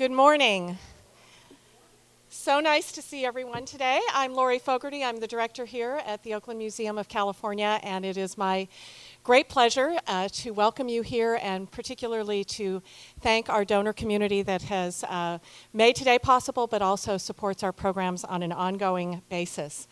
Good morning. So nice to see everyone today. I'm Lori Fogarty. I'm the director here at the Oakland Museum of California, and it is my great pleasure to welcome you here and particularly to thank our donor community that has made today possible but also supports our programs on an ongoing basis.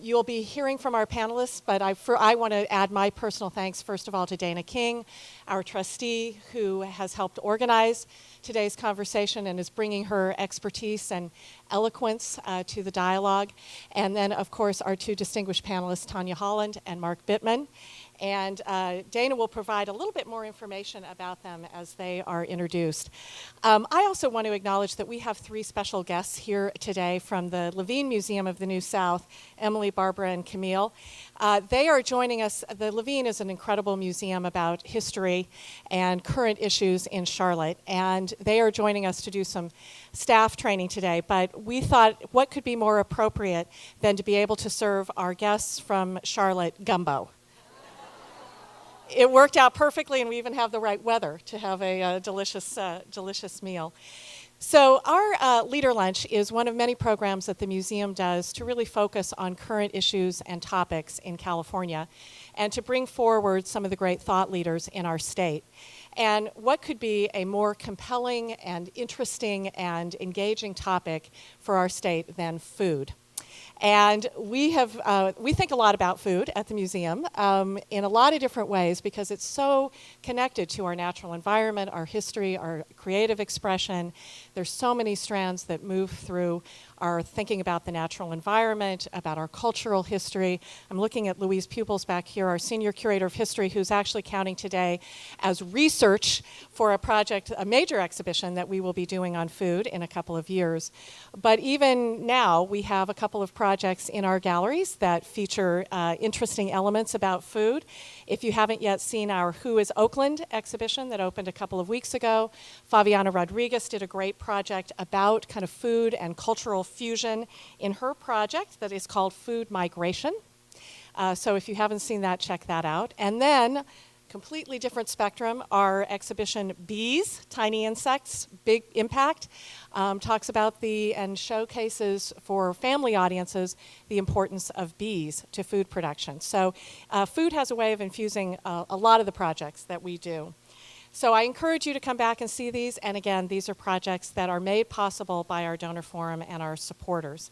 You'll be hearing from our panelists, but I want to add my personal thanks, first of all, to Dana King, our trustee, who has helped organize today's conversation and is bringing her expertise and eloquence to the dialogue. And then, of course, our two distinguished panelists, Tanya Holland and Mark Bittman. And Dana will provide a little bit more information about them as they are introduced. I also want to acknowledge that we have three special guests here today from the Levine Museum of the New South, Emily, Barbara, and Camille. They are joining us. The Levine is an incredible museum about history and current issues in Charlotte, and they are joining us to do some staff training today. But we thought, what could be more appropriate than to be able to serve our guests from Charlotte gumbo? It worked out perfectly, and we even have the right weather to have a delicious meal. So our Leader Lunch is one of many programs that the museum does to really focus on current issues and topics in California and to bring forward some of the great thought leaders in our state. And what could be a more compelling and interesting and engaging topic for our state than food? And we think a lot about food at the museum in a lot of different ways because it's so connected to our natural environment, our history, our creative expression. There's so many strands that move through our thinking about the natural environment, about our cultural history. I'm looking at Louise Pupils back here, our senior curator of history, who's actually counting today as research for a major exhibition that we will be doing on food in a couple of years. But even now, we have a couple of projects in our galleries that feature interesting elements about food. If you haven't yet seen our Who is Oakland exhibition that opened a couple of weeks ago, Fabiana Rodriguez did a great project about kind of food and cultural fusion in her project that is called Food Migration. So if you haven't seen that, check that out. And then, completely different spectrum, our exhibition Bees, Tiny Insects, Big Impact, talks about and showcases for family audiences the importance of bees to food production. So food has a way of infusing a lot of the projects that we do. So I encourage you to come back and see these. And again, these are projects that are made possible by our donor forum and our supporters.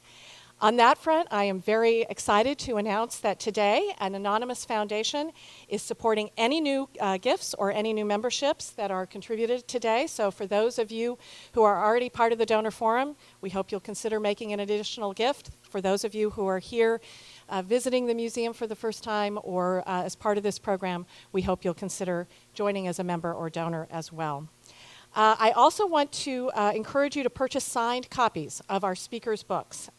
On that front, I am very excited to announce that today an anonymous foundation is supporting any new gifts or any new memberships that are contributed today. So for those of you who are already part of the donor forum, we hope you'll consider making an additional gift. For those of you who are here visiting the museum for the first time or as part of this program, we hope you'll consider joining as a member or donor as well. I also want to encourage you to purchase signed copies of our speakers' books.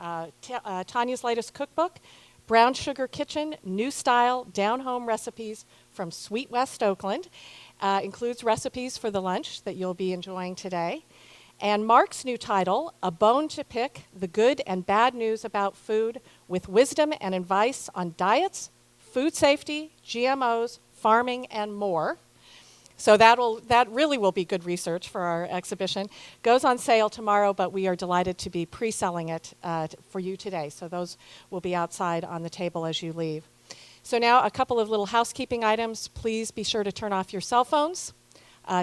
Tanya's latest cookbook, Brown Sugar Kitchen, New Style Down-Home Recipes from Sweet West Oakland, includes recipes for the lunch that you'll be enjoying today. And Mark's new title, A Bone to Pick, The Good and Bad News About Food with Wisdom and Advice on Diets, Food Safety, GMOs, Farming, and More. So that really will be good research for our exhibition. Goes on sale tomorrow, but we are delighted to be pre-selling it for you today. So those will be outside on the table as you leave. So now a couple of little housekeeping items. Please be sure to turn off your cell phones.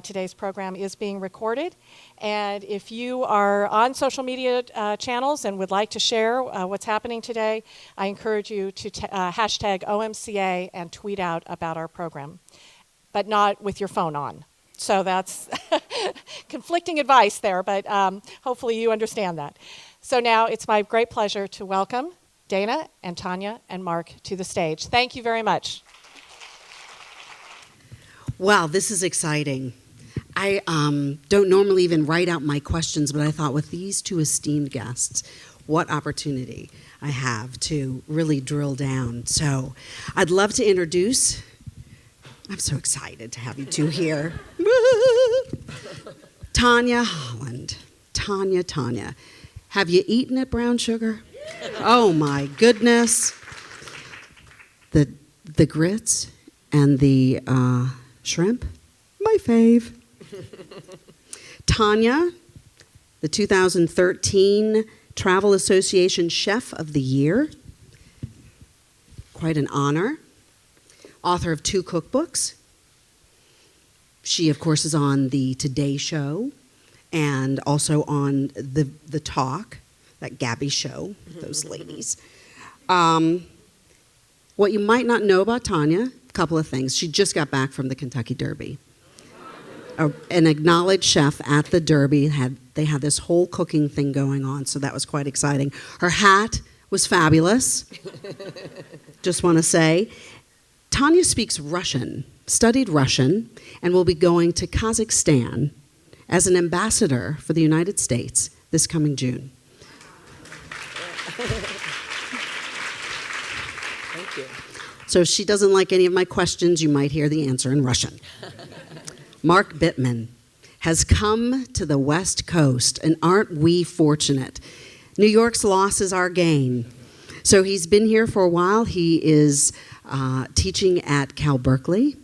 Today's program is being recorded. And if you are on social media channels and would like to share what's happening today, I encourage you to hashtag OMCA and tweet out about our program, but not with your phone on. So that's conflicting advice there, but hopefully you understand that. So now it's my great pleasure to welcome Dana and Tanya and Mark to the stage. Thank you very much. Wow, this is exciting. I don't normally even write out my questions, but I thought with these two esteemed guests, what opportunity I have to really drill down. So I'd love to introduce, I'm so excited to have you two here. Tanya Holland. Tanya. Have you eaten at Brown Sugar? Oh my goodness. The grits and the shrimp, my fave. Tanya, the 2013 Travel Association Chef of the Year. Quite an honor. Author of 2 cookbooks. She, of course, is on the Today Show and also on the Talk, that Gabby show, those ladies. What you might not know about Tanya, a couple of things. She just got back from the Kentucky Derby. An acknowledged chef at the Derby. They had this whole cooking thing going on, so that was quite exciting. Her hat was fabulous, just want to say. Tanya speaks Russian, studied Russian, and will be going to Kazakhstan as an ambassador for the United States this coming June. Thank you. So if she doesn't like any of my questions, you might hear the answer in Russian. Mark Bittman has come to the West Coast, and aren't we fortunate? New York's loss is our gain. So he's been here for a while. He is teaching at Cal Berkeley.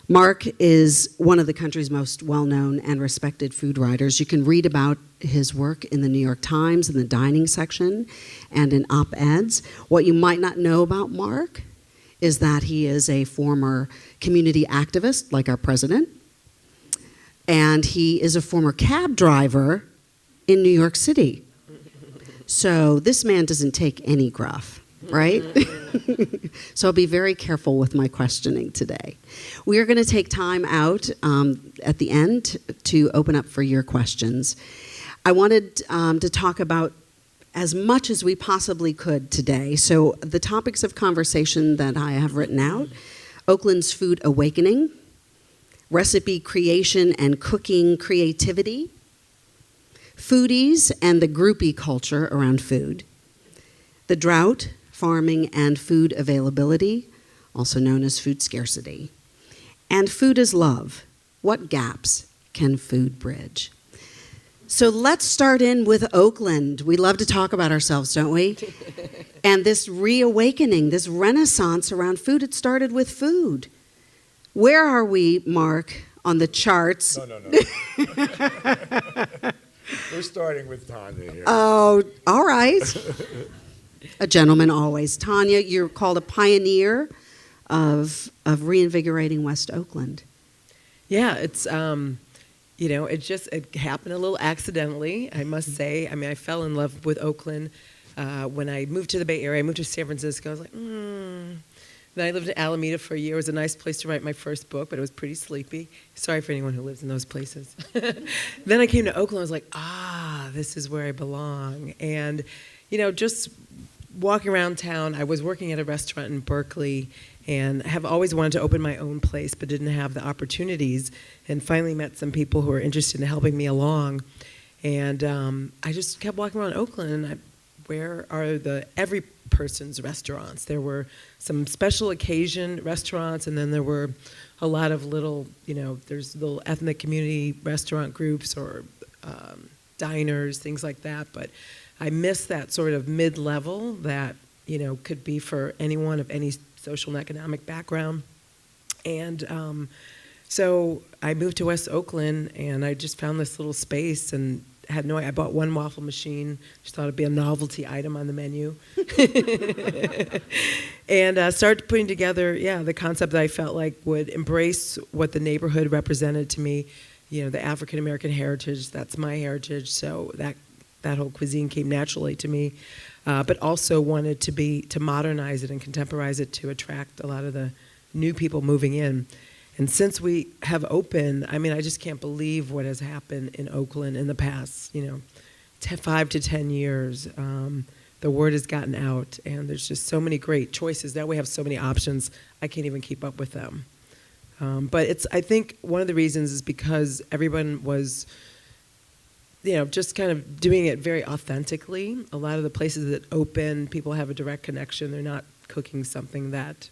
Mark is one of the country's most well-known and respected food writers. You can read about his work in the New York Times in the dining section and in op-eds. What you might not know about Mark is that he is a former community activist, like our president, and he is a former cab driver in New York City. So this man doesn't take any gruff, right? So I'll be very careful with my questioning today. We are going to take time out at the end to open up for your questions. I wanted to talk about as much as we possibly could today. So the topics of conversation that I have written out: Oakland's food awakening, recipe creation and cooking creativity, foodies and the groupie culture around food, the drought, farming and food availability, also known as food scarcity, and food is love. What gaps can food bridge? So let's start in with Oakland. We love to talk about ourselves, don't we? And this reawakening, this renaissance around food, it started with food. Where are we, Mark, on the charts? No. We're starting with Tanya here. Oh, all right. A gentleman always. Tanya, you're called a pioneer of reinvigorating West Oakland. Yeah, it's it happened a little accidentally, I must say. I mean, I fell in love with Oakland when I moved to the Bay Area. I moved to San Francisco. I was like, Then I lived in Alameda for a year. It was a nice place to write my first book, but it was pretty sleepy. Sorry for anyone who lives in those places. Then I came to Oakland. I was like, this is where I belong. And, just walking around town, I was working at a restaurant in Berkeley and have always wanted to open my own place, but didn't have the opportunities, and finally met some people who were interested in helping me along. And I just kept walking around Oakland, and where are the every person's restaurants? There were some special occasion restaurants, and then there were a lot of little, there's little ethnic community restaurant groups or diners, things like that. But I miss that sort of mid-level that, could be for anyone of any social and economic background. And so I moved to West Oakland, and I just found this little space and had no idea. I bought one waffle machine, just thought it'd be a novelty item on the menu. And started putting together, the concept that I felt like would embrace what the neighborhood represented to me, the African-American heritage, that's my heritage, so that whole cuisine came naturally to me, but also wanted to modernize it and contemporize it to attract a lot of the new people moving in. And since we have opened, I just can't believe what has happened in Oakland in the past, 5 to 10 years. The word has gotten out, and there's just so many great choices. Now we have so many options, I can't even keep up with them. But I think one of the reasons is because everyone was, just kind of doing it very authentically. A lot of the places that open, people have a direct connection. They're not cooking something that,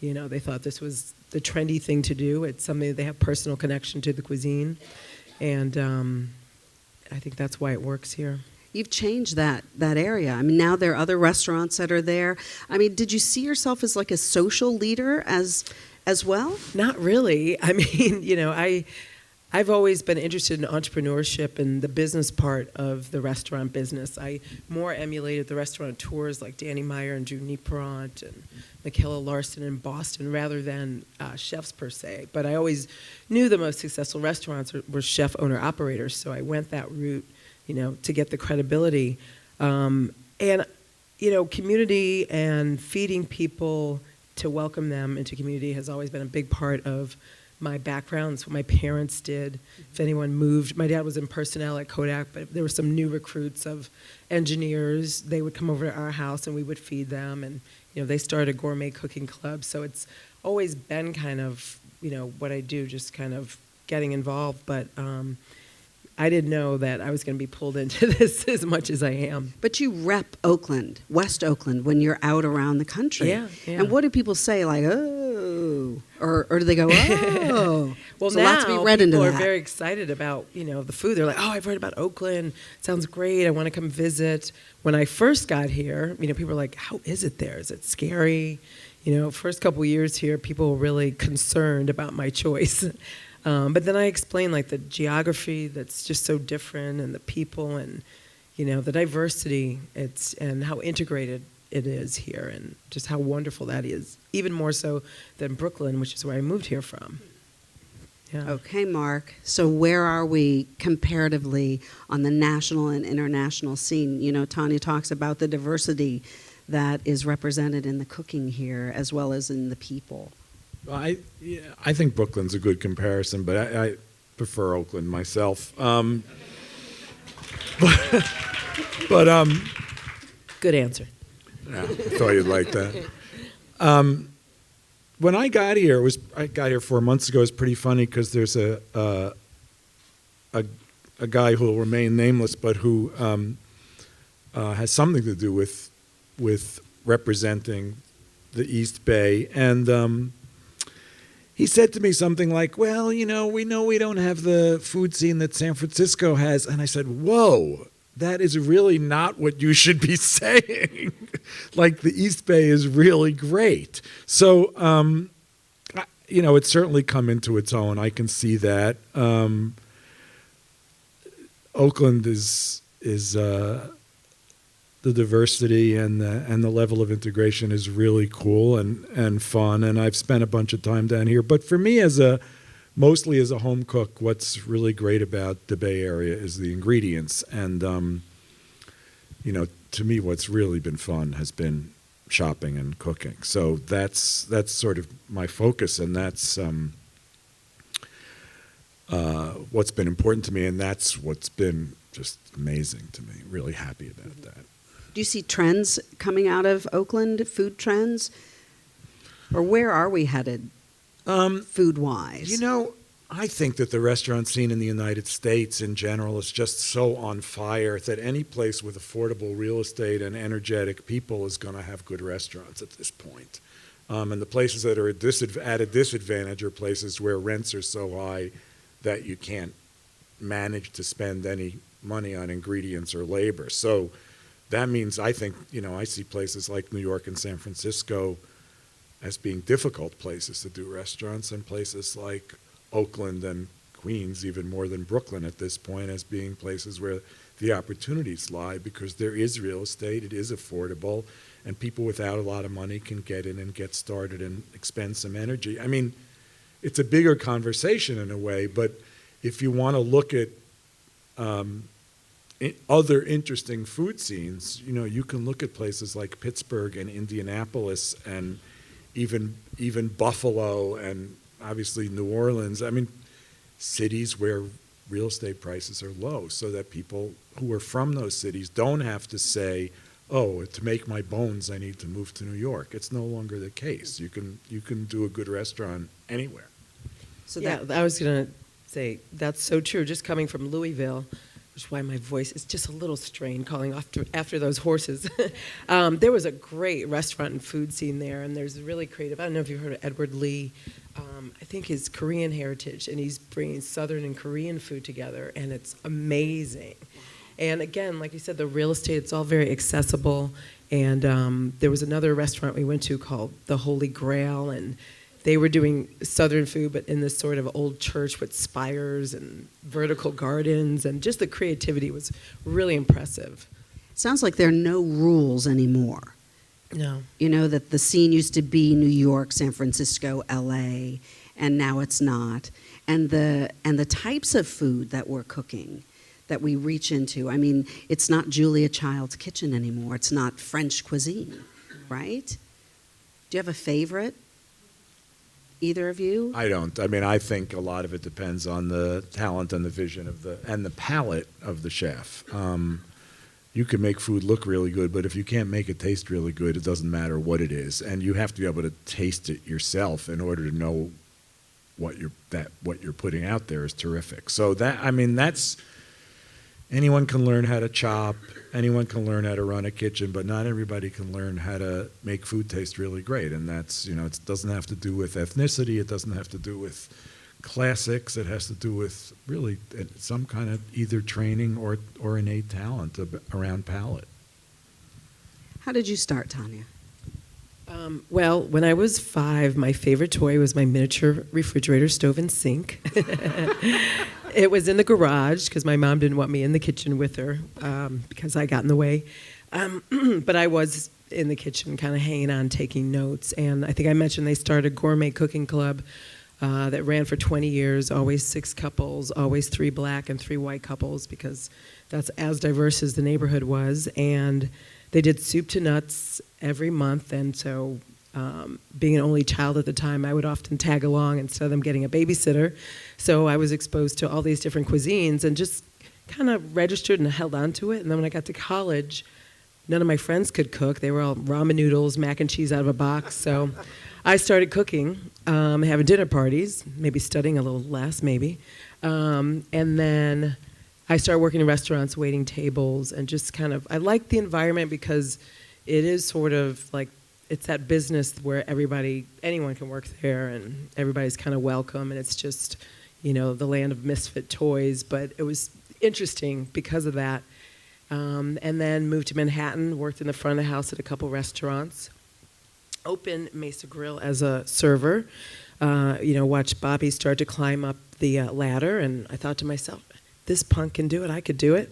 they thought this was the trendy thing to do. It's something that they have personal connection to the cuisine. And I think that's why it works here. You've changed that area. Now there are other restaurants that are there. Did you see yourself as like a social leader as well? Not really. I've always been interested in entrepreneurship and the business part of the restaurant business. I more emulated the restaurateurs like Danny Meyer and Drew Nieperant and Michaela Larson in Boston rather than chefs per se. But I always knew the most successful restaurants were chef owner-operators, so I went that route, to get the credibility. Community and feeding people to welcome them into community has always been a big part of my background. It's what my parents did. If anyone moved, my dad was in personnel at Kodak, but if there were some new recruits of engineers, they would come over to our house and we would feed them. And, they started a gourmet cooking club. So it's always been kind of, what I do, just kind of getting involved. But I didn't know that I was going to be pulled into this as much as I am. But you rep Oakland, West Oakland, when you're out around the country. Yeah. And what do people say, like, oh? Or do they go, oh? Well, so now lots to be read into people are that. very excited about, the food. They're like, oh, I've heard about Oakland. Sounds great. I want to come visit. When I first got here, people were like, how is it there? Is it scary? First couple years here, people were really concerned about my choice. But then I explained like the geography that's just so different and the people and, the diversity and how integrated it is here and just how wonderful that is, even more so than Brooklyn, which is where I moved here from. Yeah. Okay, Mark. So where are we comparatively on the national and international scene? Tanya talks about the diversity that is represented in the cooking here as well as in the people. Well, I think Brooklyn's a good comparison, but I prefer Oakland myself. But Good answer. yeah, I thought you'd like that. When I got here, I got here 4 months ago. It was pretty funny because there's a guy who will remain nameless, but who has something to do with representing the East Bay, and he said to me something like, well, we know we don't have the food scene that San Francisco has. And I said, whoa, that is really not what you should be saying. Like, the East Bay is really great. So, it's certainly come into its own. I can see that. Oakland is the diversity and the level of integration is really cool and fun, and I've spent a bunch of time down here. But for me, mostly as a home cook, what's really great about the Bay Area is the ingredients. And to me, what's really been fun has been shopping and cooking. So that's sort of my focus, and that's what's been important to me, and that's what's been just amazing to me. Really happy about that. Do you see trends coming out of Oakland, food trends? Or where are we headed, food-wise? I think that the restaurant scene in the United States in general is just so on fire that any place with affordable real estate and energetic people is going to have good restaurants at this point. And the places that are at a disadvantage are places where rents are so high that you can't manage to spend any money on ingredients or labor. So that means I think, I see places like New York and San Francisco as being difficult places to do restaurants, and places like Oakland and Queens, even more than Brooklyn at this point, as being places where the opportunities lie, because there is real estate, it is affordable, and people without a lot of money can get in and get started and expend some energy. I mean, it's a bigger conversation in a way, but if you want to look at other interesting food scenes, you can look at places like Pittsburgh and Indianapolis and even Buffalo and obviously New Orleans. I mean, cities where real estate prices are low, so that people who are from those cities don't have to say, oh, to make my bones, I need to move to New York. It's no longer the case. You can do a good restaurant anywhere. So I was going to say, that's so true. Just coming from Louisville, which is why my voice is just a little strained calling after those horses. There was a great restaurant and food scene there, and there's really creative. I don't know if you've heard of Edward Lee. I think his Korean heritage, and he's bringing Southern and Korean food together, and it's amazing. And again, like you said, the real estate, it's all very accessible. And there was another restaurant we went to called The Holy Grail, and they were doing Southern food, but in this sort of old church with spires and vertical gardens, and just the creativity was really impressive. Sounds like there are no rules anymore. No. You know, that the scene used to be New York, San Francisco, LA, and now it's not. And the types of food that we're cooking, that we reach into. I mean, it's not Julia Child's kitchen anymore. It's not French cuisine, right? Do you have a favorite? Either of you? I don't. I mean, I think a lot of it depends on the talent and the vision and the palate of the chef. You can make food look really good, but if you can't make it taste really good, it doesn't matter what it is, and you have to be able to taste it yourself in order to know what you're putting out there is terrific. So that's anyone can learn how to chop, anyone can learn how to run a kitchen, but not everybody can learn how to make food taste really great. And that's, it doesn't have to do with ethnicity, it doesn't have to do with classics, it has to do with really some kind of either training or innate talent around palate. How did you start, Tanya? Well, when I was 5, my favorite toy was my miniature refrigerator, stove, and sink. It was in the garage because my mom didn't want me in the kitchen with her because I got in the way. But I was in the kitchen kind of hanging on, taking notes. And I think I mentioned they started a gourmet cooking club that ran for 20 years, always 6 couples, always 3 black and 3 white couples because that's as diverse as the neighborhood was. And they did soup to nuts every month, and so being an only child at the time, I would often tag along instead of them getting a babysitter. So I was exposed to all these different cuisines and just kind of registered and held on to it. And then when I got to college, none of my friends could cook. They were all ramen noodles, mac and cheese out of a box. So I started cooking, having dinner parties, maybe studying a little less, maybe. And then I started working in restaurants, waiting tables, and just kind of, I like the environment because it is sort of like, it's that business where anyone can work there and everybody's kind of welcome, and it's just, the land of misfit toys. But it was interesting because of that. And then moved to Manhattan, worked in the front of the house at a couple restaurants, opened Mesa Grill as a server, watched Bobby start to climb up the ladder, and I thought to myself, this punk can do it, I could do it.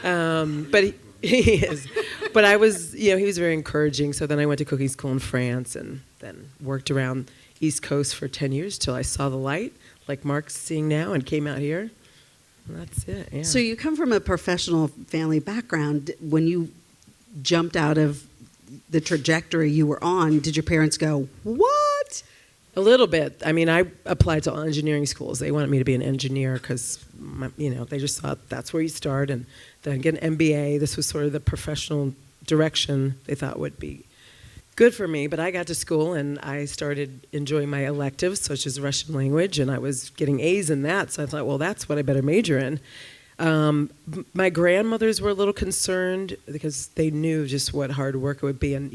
But he is. But I was, he was very encouraging. So then I went to cooking school in France and then worked around East Coast for 10 years till I saw the light, like Mark's seeing now, and came out here. And that's it, yeah. So you come from a professional family background. When you jumped out of the trajectory you were on, did your parents go, what? A little bit. I mean, I applied to all engineering schools. They wanted me to be an engineer because, they just thought that's where you start, and then get an MBA. This was sort of the professional direction they thought would be good for me. But I got to school, and I started enjoying my electives, such as Russian language, and I was getting A's in that. So I thought, well, that's what I better major in. My grandmothers were a little concerned because they knew just what hard work it would be, and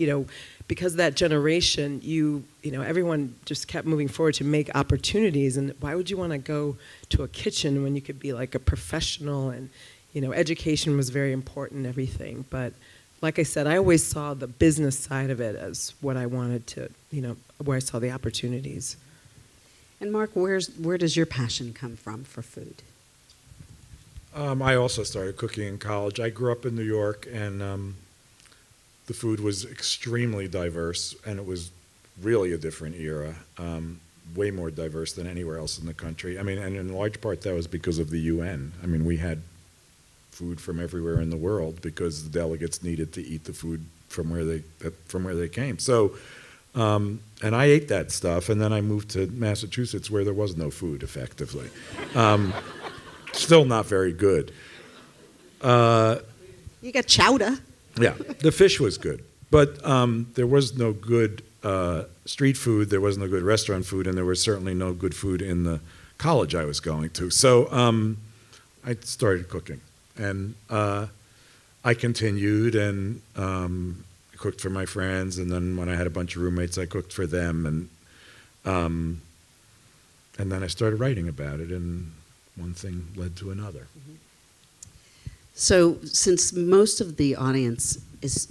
because of that generation, everyone just kept moving forward to make opportunities. And why would you want to go to a kitchen when you could be like a professional? And education was very important and everything. But like I said, I always saw the business side of it as what I wanted to, where I saw the opportunities. And Mark, where does your passion come from for food? I also started cooking in college. I grew up in New York, and the food was extremely diverse, and it was really a different era, way more diverse than anywhere else in the country. I mean, and in large part that was because of the UN. I mean, we had food from everywhere in the world because the delegates needed to eat the food from where they came. So, and I ate that stuff, and then I moved to Massachusetts where there was no food, effectively. Still not very good. You got chowder. Yeah, the fish was good, but there was no good street food, there was no good restaurant food, and there was certainly no good food in the college I was going to. So I started cooking, and I continued and cooked for my friends, and then when I had a bunch of roommates, I cooked for them, and then I started writing about it, and one thing led to another. Mm-hmm. So, since most of the audience is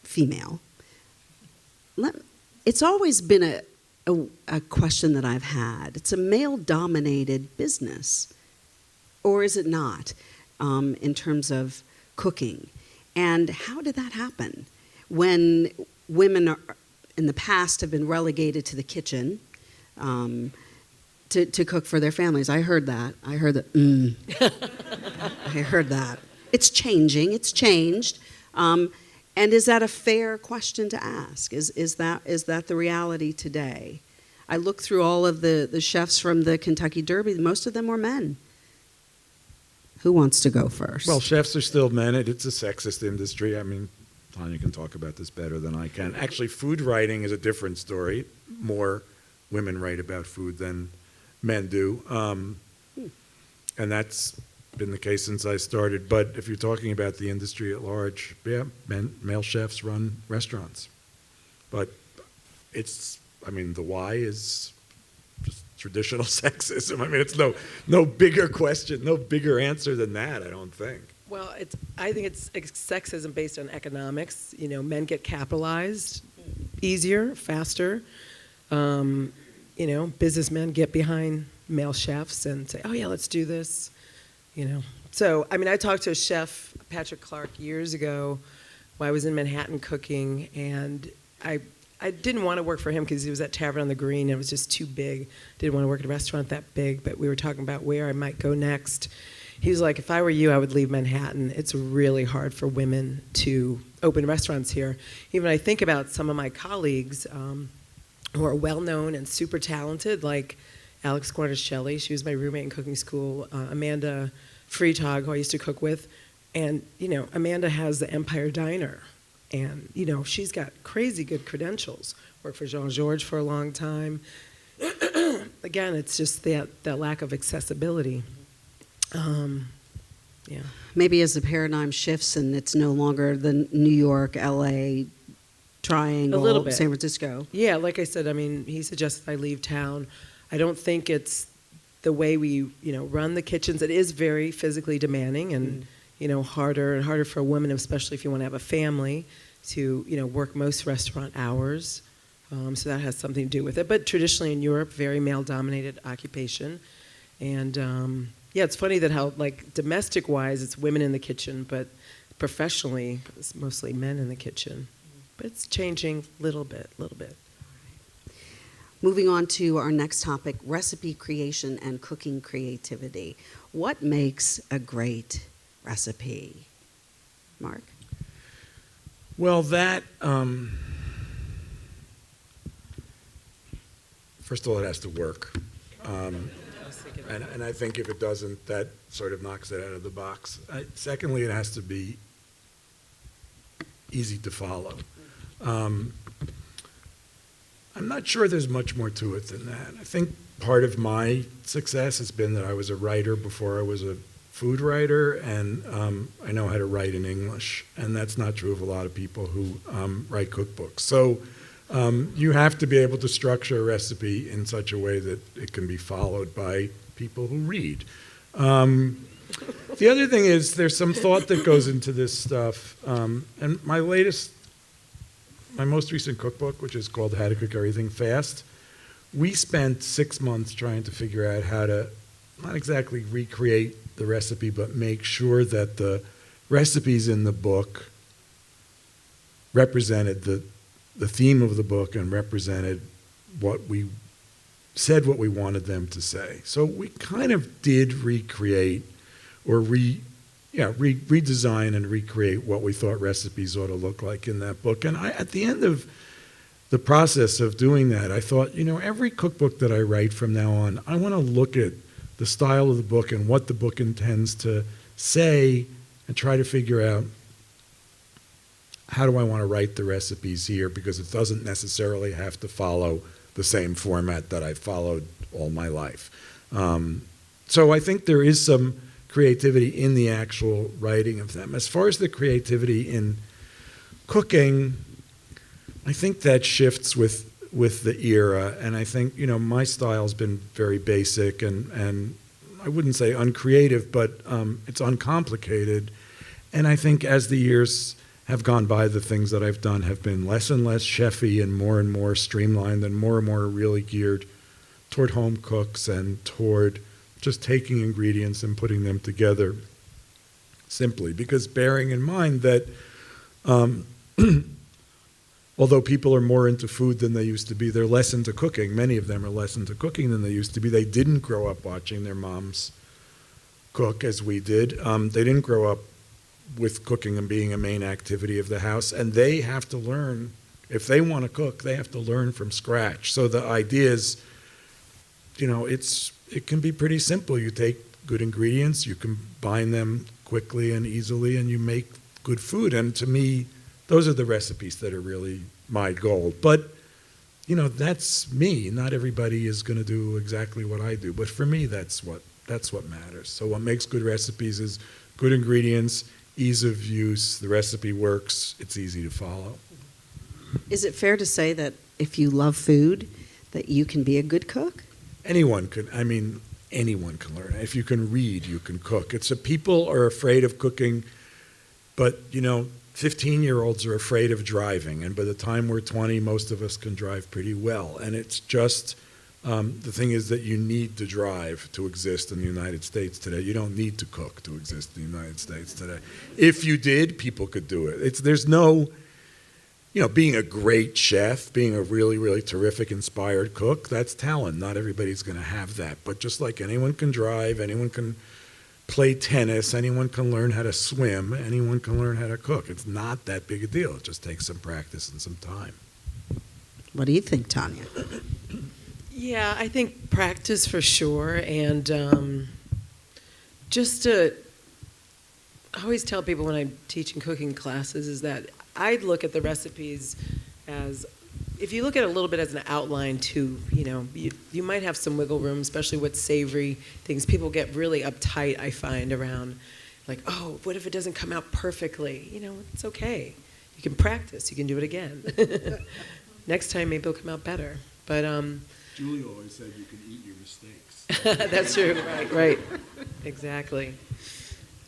female, it's always been a question that I've had. It's a male-dominated business, or is it not, in terms of cooking? And how did that happen? When women in the past have been relegated to the kitchen to cook for their families. I heard that. I heard that. It's changing. It's changed. And is that a fair question to ask? Is that the reality today? I looked through all of the chefs from the Kentucky Derby. Most of them were men. Who wants to go first? Well, chefs are still men. It's a sexist industry. I mean, Tanya can talk about this better than I can. Actually, food writing is a different story. More women write about food than men do. And that's been the case since I started. But if you're talking about the industry at large, yeah, male chefs run restaurants. But the why is just traditional sexism. I mean, it's no bigger question, no bigger answer than that, I don't think. Well, I think it's sexism based on economics. Men get capitalized easier, faster. Businessmen get behind male chefs and say, oh yeah, let's do this. So, I talked to a chef, Patrick Clark, years ago when I was in Manhattan cooking, and I didn't want to work for him because he was at Tavern on the Green, and it was just too big. Didn't want to work at a restaurant that big, but we were talking about where I might go next. He was like, if I were you, I would leave Manhattan. It's really hard for women to open restaurants here. Even I think about some of my colleagues who are well-known and super talented, like Alex Guarnaschelli, she was my roommate in cooking school, Amanda Freitag, who I used to cook with, and, Amanda has the Empire Diner, and, she's got crazy good credentials, worked for Jean-Georges for a long time. Again, it's just that lack of accessibility. Yeah. Maybe as the paradigm shifts and it's no longer the New York, LA triangle, A little bit. San Francisco. Yeah, like I said, he suggested I leave town. I don't think it's the way we, run the kitchens. It is very physically demanding and, harder and harder for a woman, especially if you want to have a family, to, work most restaurant hours. So that has something to do with it. But traditionally in Europe, very male-dominated occupation. And, it's funny that how, domestic-wise, it's women in the kitchen, but professionally, it's mostly men in the kitchen. But it's changing little bit. Moving on to our next topic, recipe creation and cooking creativity. What makes a great recipe? Mark? Well, that, first of all, it has to work. And I think if it doesn't, that sort of knocks it out of the box. Secondly, it has to be easy to follow. I'm not sure there's much more to it than that. I think part of my success has been that I was a writer before I was a food writer, and I know how to write in English, and that's not true of a lot of people who write cookbooks. So you have to be able to structure a recipe in such a way that it can be followed by people who read. The other thing is there's some thought that goes into this stuff, and my most recent cookbook, which is called How to Cook Everything Fast, we spent 6 months trying to figure out how to not exactly recreate the recipe, but make sure that the recipes in the book represented the theme of the book and represented what we said, what we wanted them to say. So we kind of did recreate or redesign and recreate what we thought recipes ought to look like in that book. And at the end of the process of doing that, I thought, every cookbook that I write from now on, I want to look at the style of the book and what the book intends to say and try to figure out how do I want to write the recipes here, because it doesn't necessarily have to follow the same format that I followed all my life. So I think there is some creativity in the actual writing of them. As far as the creativity in cooking, I think that shifts with the era, and I think, my style's been very basic and I wouldn't say uncreative, but it's uncomplicated. And I think as the years have gone by, the things that I've done have been less and less chefy and more streamlined and more really geared toward home cooks and toward just taking ingredients and putting them together simply. Because bearing in mind that although people are more into food than they used to be, they're less into cooking. Many of them are less into cooking than they used to be. They didn't grow up watching their moms cook as we did. They didn't grow up with cooking and being a main activity of the house, and they have to learn. If they want to cook, they have to learn from scratch. So the idea is, it can be pretty simple. You take good ingredients, you combine them quickly and easily, and you make good food. And to me, those are the recipes that are really my goal. But, that's me. Not everybody is going to do exactly what I do. But for me, that's what matters. So what makes good recipes is good ingredients, ease of use, the recipe works, it's easy to follow. Is it fair to say that if you love food, that you can be a good cook? Anyone can learn. If you can read, you can cook. People are afraid of cooking, but 15-year-olds are afraid of driving, and by the time we're 20, most of us can drive pretty well. And it's just, the thing is that you need to drive to exist in the United States today. You don't need to cook to exist in the United States today. If you did, people could do it. There's no, being a great chef, being a really, really terrific, inspired cook, that's talent. Not everybody's going to have that. But just like anyone can drive, anyone can play tennis, anyone can learn how to swim, anyone can learn how to cook. It's not that big a deal. It just takes some practice and some time. What do you think, Tanya? Yeah, I think practice for sure, and I always tell people when I'm teaching cooking classes is that I'd look at the recipes as, if you look at it a little bit as an outline too, you might have some wiggle room, especially with savory things. People get really uptight, I find, around like, oh, what if it doesn't come out perfectly? It's okay. You can practice. You can do it again. Next time, maybe it'll come out better. But Julie always said you can eat your mistakes. that's true. Right. Exactly.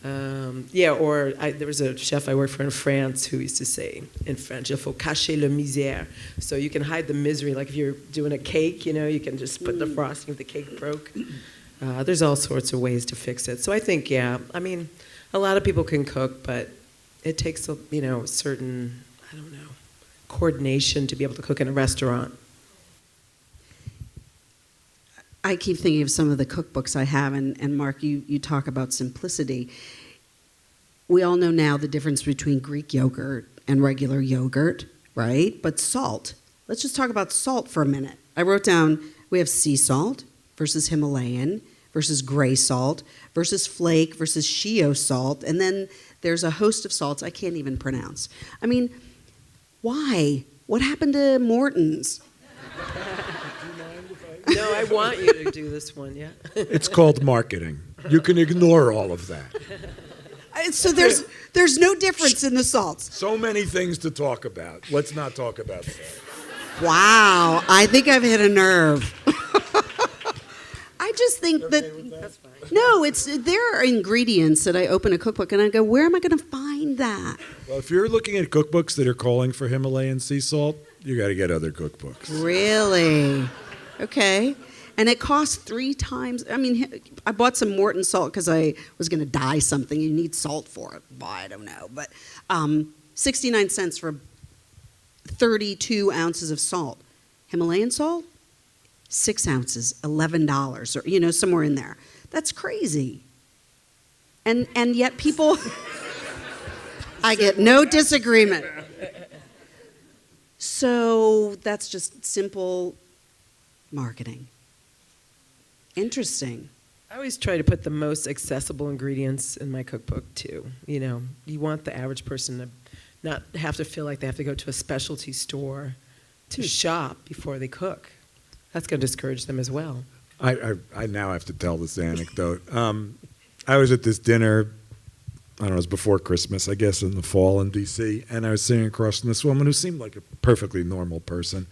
There was a chef I worked for in France who used to say in French, il faut cacher le misère. So you can hide the misery. Like if you're doing a cake, you can just put the frosting if the cake broke. There's all sorts of ways to fix it. So I think, a lot of people can cook, but it takes a certain, coordination to be able to cook in a restaurant. I keep thinking of some of the cookbooks I have, and Mark, you talk about simplicity. We all know now the difference between Greek yogurt and regular yogurt, right? But salt. Let's just talk about salt for a minute. I wrote down, we have sea salt versus Himalayan versus gray salt versus flake versus shio salt, and then there's a host of salts I can't even pronounce. I mean, why? What happened to Morton's? No, I want you to do this one, yeah. It's called marketing. You can ignore all of that. So there's no difference in the salts. So many things to talk about. Let's not talk about that. Wow, I think I've hit a nerve. I just think that That's fine. no, there are ingredients that I open a cookbook and I go, where am I going to find that? Well, if you're looking at cookbooks that are calling for Himalayan sea salt, you got to get other cookbooks. Really? Okay. And it costs 3 times. I mean, I bought some Morton salt because I was going to dye something. You need salt for it. Why, I don't know. But 69 cents for 32 ounces of salt. Himalayan salt, 6 ounces, $11, or, somewhere in there. That's crazy. And yet people, I get no disagreement. So that's just simple marketing. Interesting. I always try to put the most accessible ingredients in my cookbook too. You want the average person to not have to feel like they have to go to a specialty store to shop before they cook. That's going to discourage them as well. I now have to tell this anecdote. I was at this dinner, I don't know, it was before Christmas, I guess in the fall in D.C., and I was sitting across from this woman who seemed like a perfectly normal person.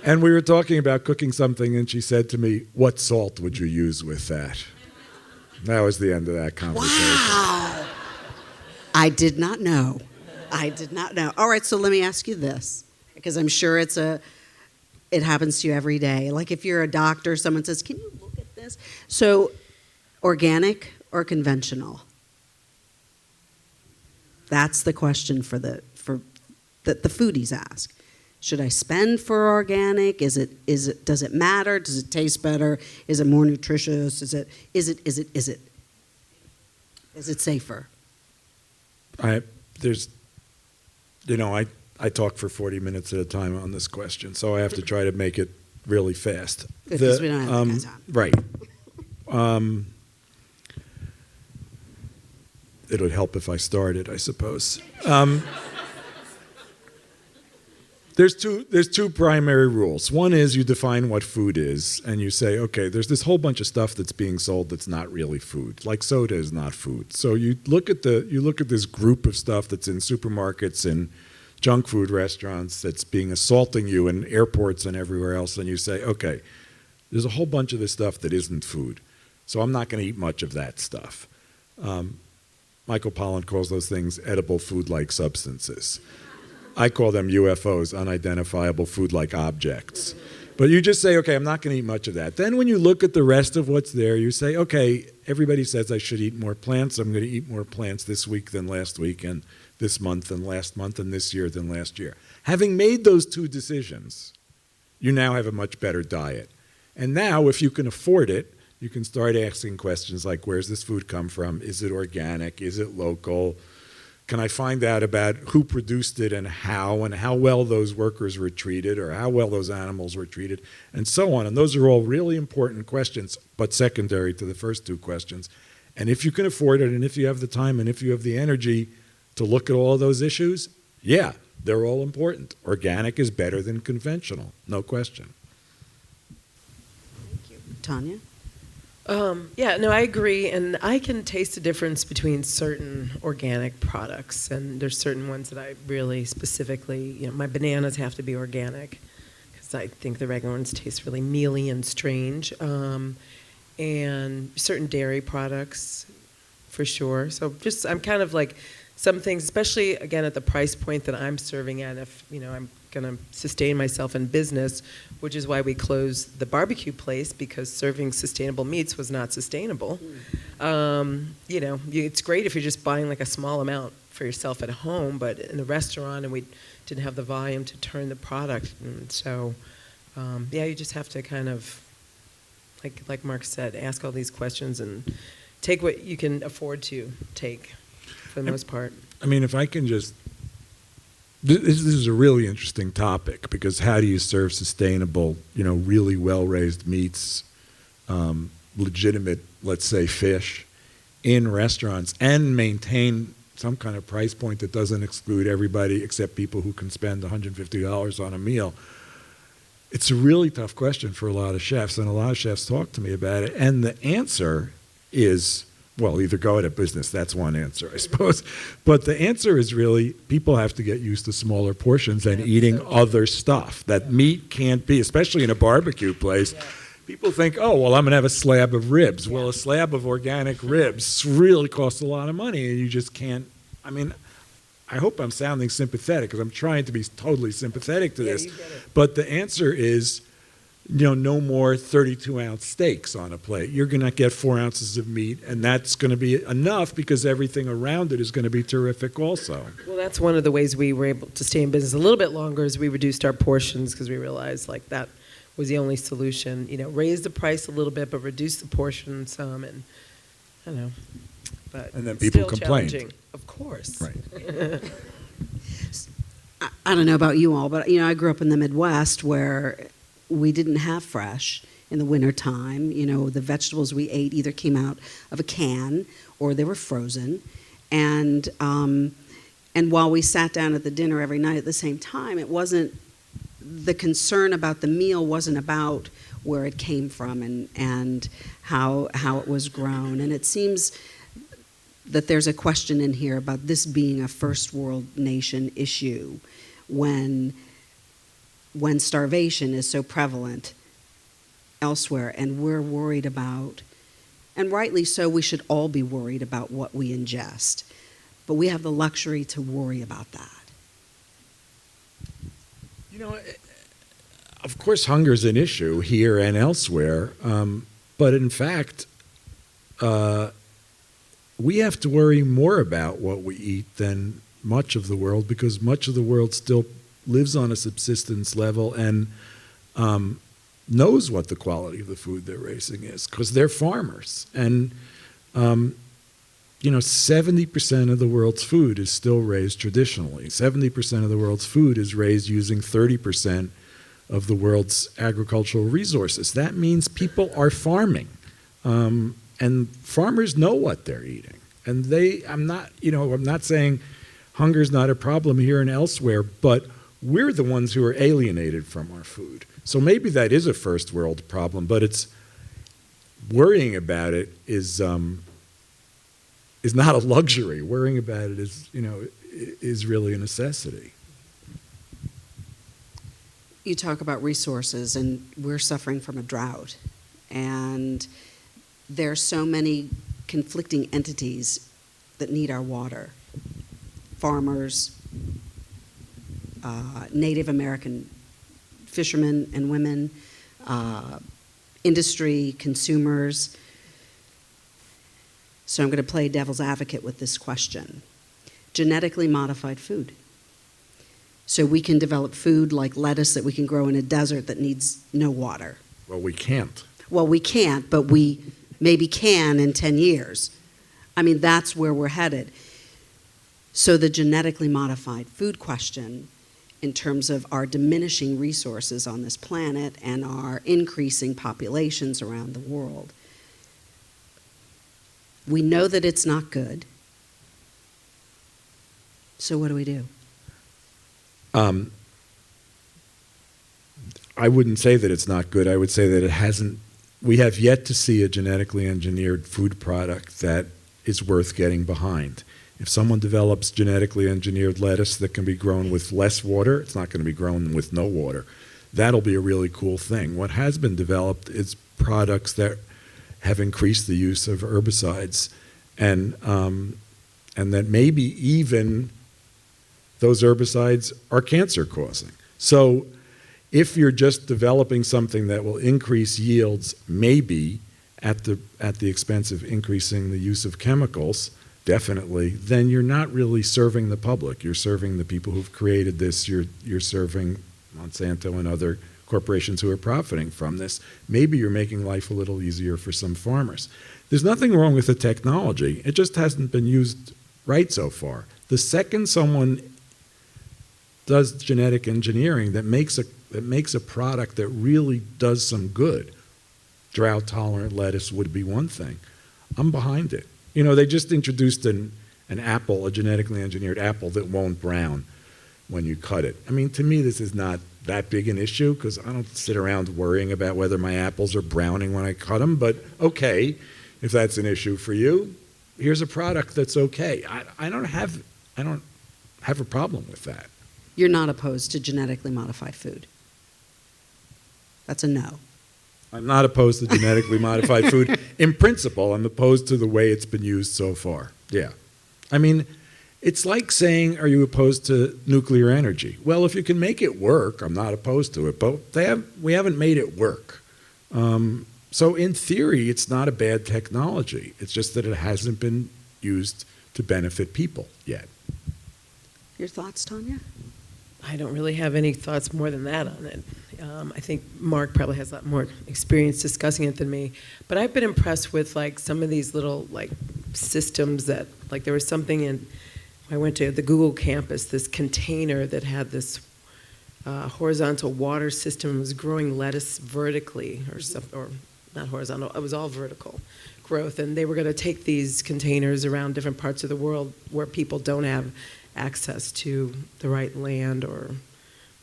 And we were talking about cooking something, and she said to me, "What salt would you use with that?" That was the end of that conversation. Wow. I did not know. I did not know. All right, so let me ask you this, because I'm sure it happens to you every day. Like if you're a doctor, someone says, "Can you look at this?" So, organic or conventional? That's the question that the foodies ask. Should I spend for organic? Does it matter? Does it taste better? Is it more nutritious? Is it safer? I talk for 40 minutes at a time on this question, so I have to try to make it really fast. Because we don't have that kind of time. Right. It would help if I started, I suppose. There's two primary rules. One is you define what food is, and you say, okay, there's this whole bunch of stuff that's being sold that's not really food. Like soda is not food. So you look at this group of stuff that's in supermarkets and junk food restaurants that's being assaulting you in airports and everywhere else, and you say, okay, there's a whole bunch of this stuff that isn't food. So I'm not going to eat much of that stuff. Michael Pollan calls those things edible food-like substances. I call them UFOs, unidentifiable food-like objects. But you just say, okay, I'm not going to eat much of that. Then when you look at the rest of what's there, you say, okay, everybody says I should eat more plants. I'm going to eat more plants this week than last week, and this month than last month, and this year than last year. Having made those two decisions, you now have a much better diet. And now, if you can afford it, you can start asking questions like, where's this food come from? Is it organic? Is it local? Can I find out about who produced it and how well those workers were treated or how well those animals were treated, and so on. And those are all really important questions, but secondary to the first two questions. And if you can afford it, and if you have the time, and if you have the energy to look at all of those issues, yeah, they're all important. Organic is better than conventional, no question. Thank you. Tanya? I agree, and I can taste the difference between certain organic products, and there's certain ones that I really specifically, my bananas have to be organic, because I think the regular ones taste really mealy and strange, and certain dairy products, for sure. So I'm kind of like, some things, especially, again, at the price point that I'm serving at, if, I'm going to sustain myself in business, which is why we closed the barbecue place, because serving sustainable meats was not sustainable. It's great if you're just buying like a small amount for yourself at home, but in the restaurant, and we didn't have the volume to turn the product. And so, you just have to kind of, like Mark said, ask all these questions and take what you can afford to take, for the most part. I mean, if I can just, this is a really interesting topic, because how do you serve sustainable, really well-raised meats, legitimate, let's say, fish in restaurants, and maintain some kind of price point that doesn't exclude everybody except people who can spend $150 on a meal? It's a really tough question for a lot of chefs, and a lot of chefs talk to me about it, and the answer is, well, either go out of business. That's one answer, I suppose. But the answer is really, people have to get used to smaller portions and eating other stuff. That meat can't be, especially in a barbecue place. Yeah. People think, oh, well, I'm going to have a slab of ribs. Yeah. Well, a slab of organic ribs really costs a lot of money, and you just can't. I mean, I hope I'm sounding sympathetic, because I'm trying to be totally sympathetic to this. You get it. But the answer is, no more 32-ounce steaks on a plate. You're going to get 4 ounces of meat, and that's going to be enough, because everything around it is going to be terrific also. Well, that's one of the ways we were able to stay in business a little bit longer, is we reduced our portions, because we realized that was the only solution. Raise the price a little bit, but reduce the portion some, and I don't know. But and then people still complained. Challenging. Of course. Right. I don't know about you all, but I grew up in the Midwest, where we didn't have fresh in the wintertime. The vegetables we ate either came out of a can or they were frozen. And while we sat down at the dinner every night at the same time, it wasn't, the concern about the meal wasn't about where it came from and how it was grown. And it seems that there's a question in here about this being a first world nation issue when starvation is so prevalent elsewhere, and we're worried about, and rightly so, we should all be worried about what we ingest. but we have the luxury to worry about that. You know, of course, hunger is an issue here and elsewhere, but in fact, we have to worry more about what we eat than much of the world, because much of the world still lives on a subsistence level and knows what the quality of the food they're raising is, because they're farmers. And, 70% of the world's food is still raised traditionally. 70% of the world's food is raised using 30% of the world's agricultural resources. That means people are farming. And farmers know what they're eating. And I'm not saying hunger is not a problem here and elsewhere, but we're the ones who are alienated from our food. So maybe that is a first world problem, but it's worrying about it is not a luxury. Worrying about it is really a necessity. You talk about resources, and we're suffering from a drought. And there are so many conflicting entities that need our water. Farmers, Native American fishermen and women, industry, consumers. So I'm going to play devil's advocate with this question. Genetically modified food. So we can develop food like lettuce that we can grow in a desert that needs no water. Well, we can't. Well, we can't, but we maybe can in 10 years. I mean, that's where we're headed. So the genetically modified food question, in terms of our diminishing resources on this planet and our increasing populations around the world, we know that it's not good. So what do we do? I wouldn't say that it's not good. I would say that it hasn't. We have yet to see a genetically engineered food product that is worth getting behind. If someone develops genetically engineered lettuce that can be grown with less water, it's not going to be grown with no water. That'll be a really cool thing. What has been developed is products that have increased the use of herbicides, and that maybe even those herbicides are cancer causing. So if you're just developing something that will increase yields, maybe at the expense of increasing the use of chemicals, definitely, then you're not really serving the public. You're serving the people who've created this. You're serving Monsanto and other corporations who are profiting from this. Maybe you're making life a little easier for some farmers. There's nothing wrong with the technology. It just hasn't been used right so far. The second someone does genetic engineering that makes a product that really does some good, drought-tolerant lettuce would be one thing. I'm behind it. They just introduced an apple, a genetically engineered apple that won't brown when you cut it. I mean, to me, this is not that big an issue because I don't sit around worrying about whether my apples are browning when I cut them, but okay, if that's an issue for you, here's a product that's okay. I don't have a problem with that. You're not opposed to genetically modified food. That's a no. I'm not opposed to genetically modified food. In principle, I'm opposed to the way it's been used so far. Yeah. I mean, it's like saying, are you opposed to nuclear energy? Well, if you can make it work, I'm not opposed to it, but we haven't made it work. So in theory, it's not a bad technology. It's just that it hasn't been used to benefit people yet. Your thoughts, Tanya? I don't really have any thoughts more than that on it. I think Mark probably has a lot more experience discussing it than me. But I've been impressed with some of these little systems that there was something I went to the Google campus, this container that had this horizontal water system. It was growing lettuce vertically or not horizontal. It was all vertical growth, and they were going to take these containers around different parts of the world where people don't have access to the right land or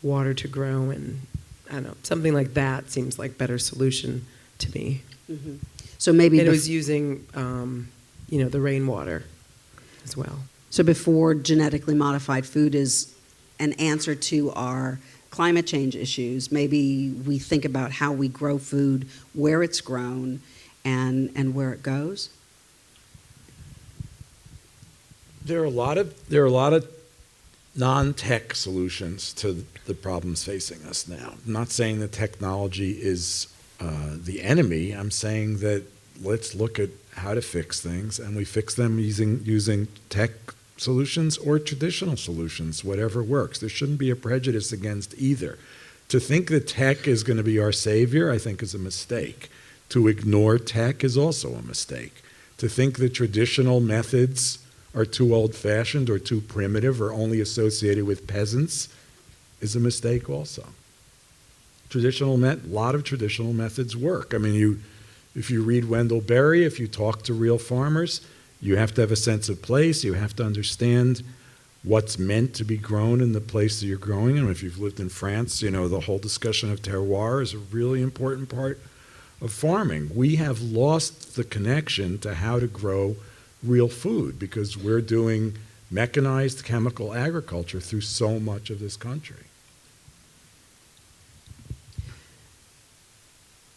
water to grow, and I don't know, something like that seems like better solution to me. Mm-hmm. So maybe it was using the rainwater as well. So before genetically modified food is an answer to our climate change issues, maybe we think about how we grow food, where it's grown, and where it goes. There are a lot of non-tech solutions to the problems facing us now. I'm not saying that technology is the enemy. I'm saying that let's look at how to fix things, and we fix them using tech solutions or traditional solutions, whatever works. There shouldn't be a prejudice against either. To think that tech is going to be our savior, I think, is a mistake. To ignore tech is also a mistake. To think that traditional methods are too old-fashioned or too primitive or only associated with peasants is a mistake also. A lot of traditional methods work. I mean, if you read Wendell Berry, if you talk to real farmers, you have to have a sense of place. You have to understand what's meant to be grown in the place that you're growing in. If you've lived in France, you know, the whole discussion of terroir is a really important part of farming. We have lost the connection to how to grow real food because we're doing mechanized chemical agriculture through so much of this country.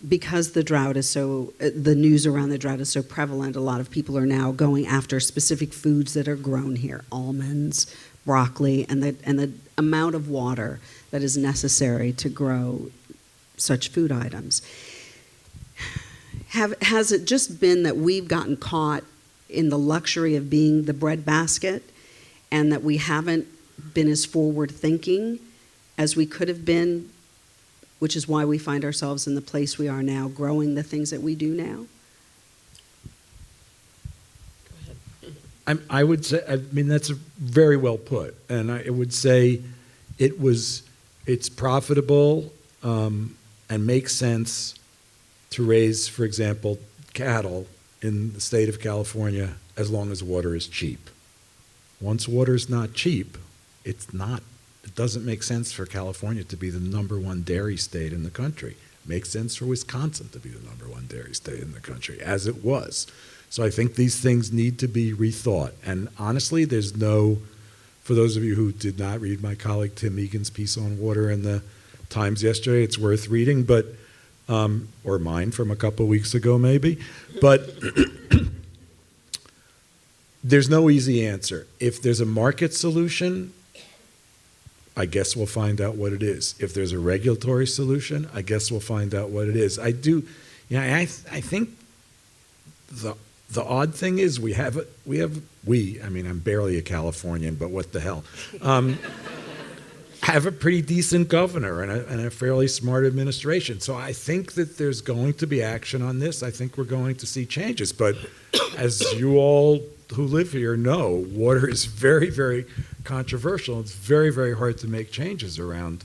Because the drought is the news around the drought is so prevalent, a lot of people are now going after specific foods that are grown here, almonds, broccoli, and the amount of water that is necessary to grow such food items. Has it just been that we've gotten caught in the luxury of being the breadbasket and that we haven't been as forward thinking as we could have been, which is why we find ourselves in the place we are now, growing the things that we do now? I would say, I mean, that's very well put. And I would say it's profitable and makes sense to raise, for example, cattle in the state of California as long as water is cheap. Once water is not cheap, it doesn't make sense for California to be the #1 dairy state in the country. It makes sense for Wisconsin to be the #1 dairy state in the country, as it was. So I think these things need to be rethought. And honestly, for those of you who did not read my colleague Tim Egan's piece on water in the Times yesterday, it's worth reading, but or mine from a couple of weeks ago maybe. But there's no easy answer. If there's a market solution, I guess we'll find out what it is. If there's a regulatory solution, I guess we'll find out what it is. I think the odd thing is I'm barely a Californian, but what the hell, have a pretty decent governor and a fairly smart administration. So I think that there's going to be action on this. I think we're going to see changes. But as you all who live here know, water is very, very controversial. It's very, very hard to make changes around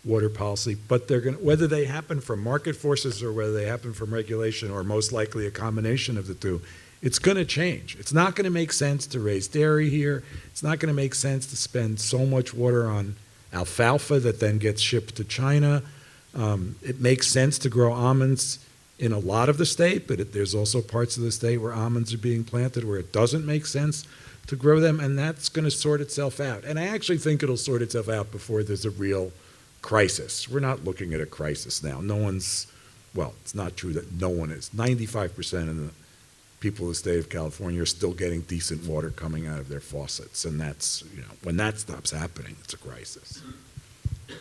water policy. But whether they happen from market forces or whether they happen from regulation or most likely a combination of the two, it's going to change. It's not going to make sense to raise dairy here. It's not going to make sense to spend so much water on alfalfa that then gets shipped to China. It makes sense to grow almonds in a lot of the state, but there's also parts of the state where almonds are being planted where it doesn't make sense to grow them, and that's going to sort itself out. And I actually think it'll sort itself out before there's a real crisis. We're not looking at a crisis now. It's not true that no one is. 95% of the people in the state of California are still getting decent water coming out of their faucets, and that's, when that stops happening, it's a crisis.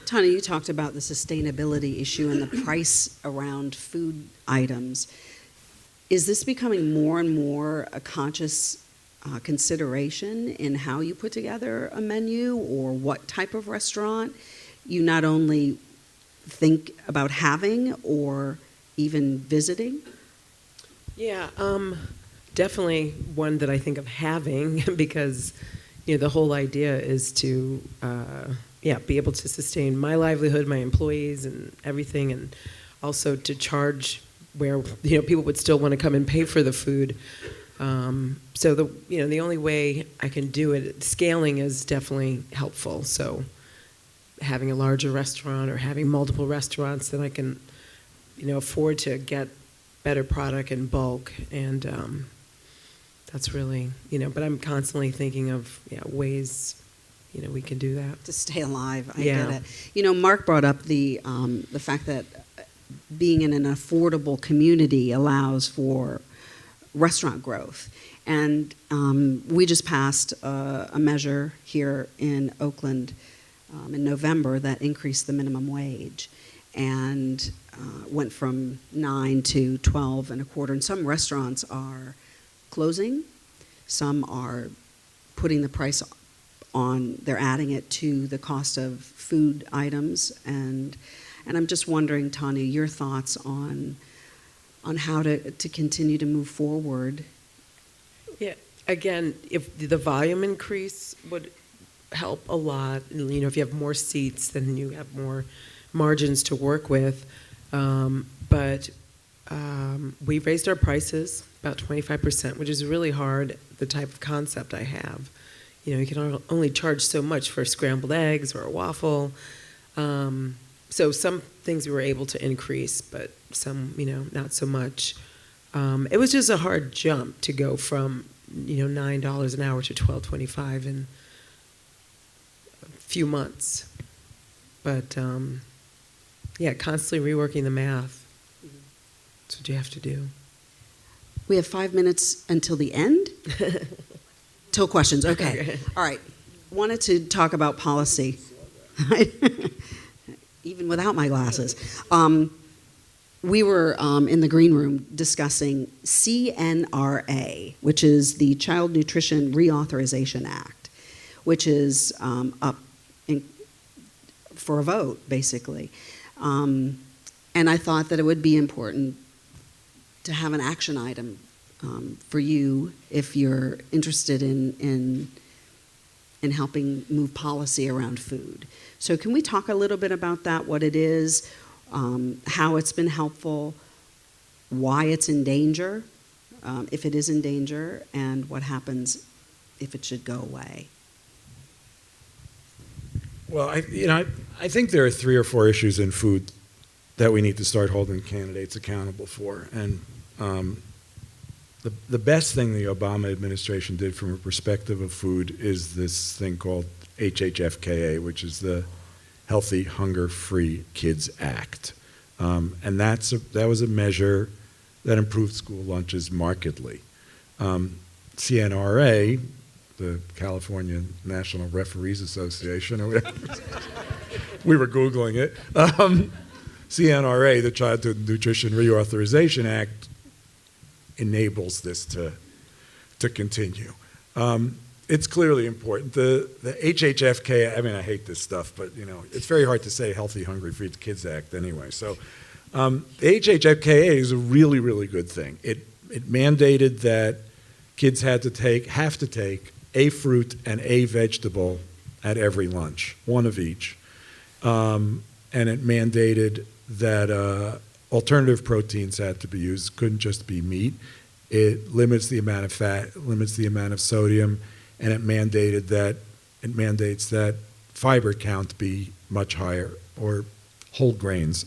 Tanya, you talked about the sustainability issue and the price around food items. Is this becoming more and more a conscious consideration in how you put together a menu or what type of restaurant you not only think about having or even visiting? Yeah, definitely one that I think of having because, the whole idea is to, be able to sustain my livelihood, my employees, and everything, and also to charge where people would still want to come and pay for the food. So the only way I can do it, scaling is definitely helpful. So having a larger restaurant or having multiple restaurants that I can, afford to get better product in bulk, and that's really, but I'm constantly thinking of ways, we can do that. To stay alive, I get it. Mark brought up the fact that being in an affordable community allows for restaurant growth. And we just passed a measure here in Oakland in November that increased the minimum wage and went from 9 to 12 and a quarter. And some restaurants are closing, some are putting the price on, they're adding it to the cost of food items. And I'm just wondering, Tanya, your thoughts on how to continue to move forward. Yeah, again, if the volume increase would help a lot. You know, if you have more seats, then you have more margins to work with. But we raised our prices about 25%, which is really hard, the type of concept I have. You know, you can only charge so much for scrambled eggs or a waffle. So some things we were able to increase, but some, you know, not so much. It was just a hard jump to go from, you know, $9 an hour to $12.25 in a few months. But yeah, constantly reworking the math. That's what you have to do. We have 5 minutes until the end? Till questions, okay. All right. Wanted to talk about policy. Even without my glasses. We were in the green room discussing CNRA, which is the Child Nutrition Reauthorization Act, which is up for a vote, basically. And I thought that it would be important to have an action item for you if you're interested in helping move policy around food. So can we talk a little bit about that, what it is, how it's been helpful, why it's in danger, if it is in danger, and what happens if it should go away? Well, I think there are 3 or 4 issues in food that we need to start holding candidates accountable for. And the best thing the Obama administration did from a perspective of food is this thing called HHFKA, which is the Healthy, Hunger-Free Kids Act. And that was a measure that improved school lunches markedly. CNRA, the California National Referees Association, or whatever, we were Googling it. CNRA, the Child Nutrition Reauthorization Act, enables this to continue. It's clearly important. The HHFK, I mean, I hate this stuff, but you know, it's very hard to say Healthy, Hungry, Free Kids Act anyway. So the HHFKA is a really, really good thing. It mandated that kids have to take a fruit and a vegetable at every lunch, one of each. And it mandated that alternative proteins had to be used, couldn't just be meat. It limits the amount of fat, limits the amount of sodium, and it mandates that fiber count be much higher, or whole grains,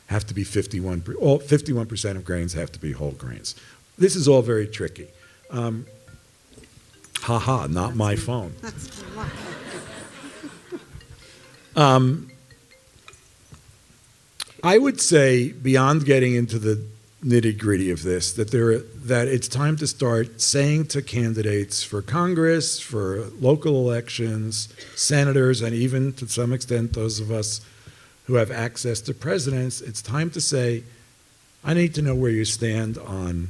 have to be 51% of grains have to be whole grains. This is all very tricky. Not my phone. I would say, beyond getting into the nitty-gritty of this, that it's time to start saying to candidates for Congress, for local elections, senators, and even to some extent those of us who have access to presidents, it's time to say, I need to know where you stand on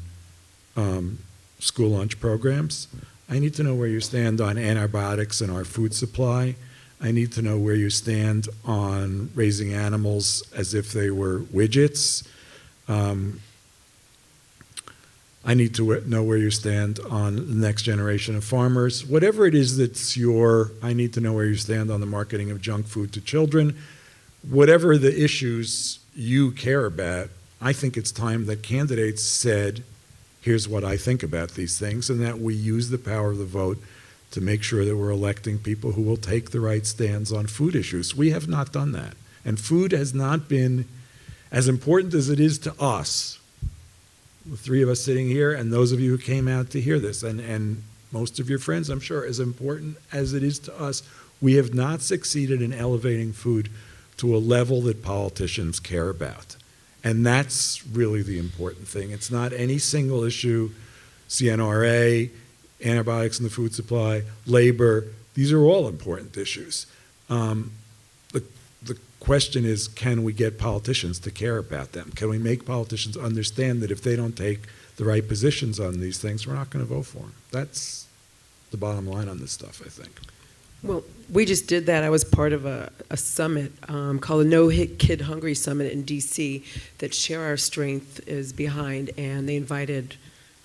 school lunch programs. I need to know where you stand on antibiotics in our food supply. I need to know where you stand on raising animals as if they were widgets. I need to know where you stand on the next generation of farmers. Whatever it is I need to know where you stand on the marketing of junk food to children. Whatever the issues you care about, I think it's time that candidates said, here's what I think about these things, and that we use the power of the vote to make sure that we're electing people who will take the right stands on food issues. We have not done that. And food has not been as important as it is to us, the 3 of us sitting here, and those of you who came out to hear this, and most of your friends, I'm sure, as important as it is to us. We have not succeeded in elevating food to a level that politicians care about. And that's really the important thing. It's not any single issue CNRA, antibiotics in the food supply, labor. These are all important issues. The question is, can we get politicians to care about them? Can we make politicians understand that if they don't take the right positions on these things, we're not going to vote for them? That's the bottom line on this stuff, I think. Well, we just did that. I was part of a summit called the No Kid Hungry Summit in D.C. that Share Our Strength is behind, and they invited,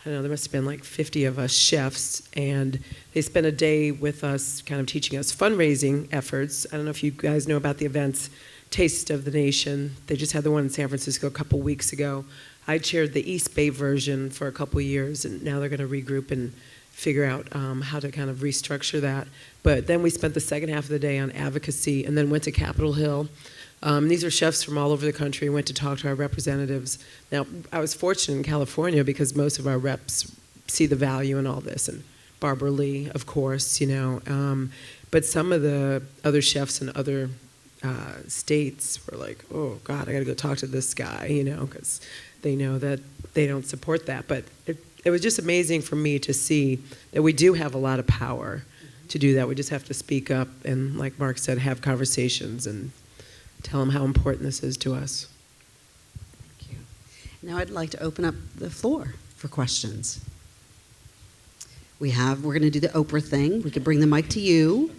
I don't know, there must have been like 50 of us chefs, and they spent a day with us kind of teaching us fundraising efforts. I don't know if you guys know about the events, Taste of the Nation. They just had the one in San Francisco a couple weeks ago. I chaired the East Bay version for a couple years, and now they're going to regroup and figure out how to kind of restructure that. But then we spent the second half of the day on advocacy and then went to Capitol Hill. These are chefs from all over the country, went to talk to our representatives. Now, I was fortunate in California because most of our reps see the value in all this, and Barbara Lee, of course, you know. But some of the other chefs in other states were like, oh, God, I got to go talk to this guy, you know, because they know that they don't support that. But it was just amazing for me to see that we do have a lot of power to do that. We just have to speak up and, like Mark said, have conversations and tell them how important this is to us. Thank you. Now I'd like to open up the floor for questions. We're going to do the Oprah thing. We could bring the mic to you.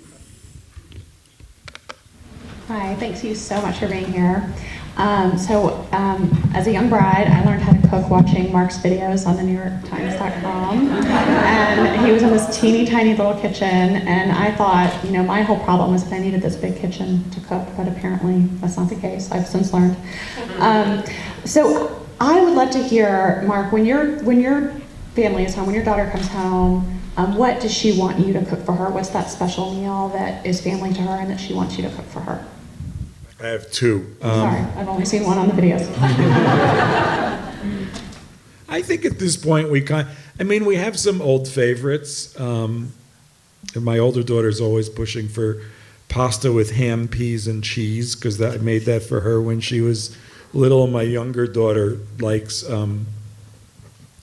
Hi, thanks you so much for being here. As a young bride, I learned how to cook watching Mark's videos on the NewYorkTimes.com. And he was in this teeny tiny little kitchen, and I thought, you know, my whole problem was that I needed this big kitchen to cook, but apparently that's not the case. I've since learned. So I would love to hear, Mark, when your family is home, when your daughter comes home, what does she want you to cook for her? What's that special meal that is family to her and that she wants you to cook for her? I have two. Sorry, I've only seen one on the videos. I think at this point we have some old favorites. And my older daughter's always pushing for pasta with ham, peas, and cheese because I made that for her when she was little. My younger daughter likes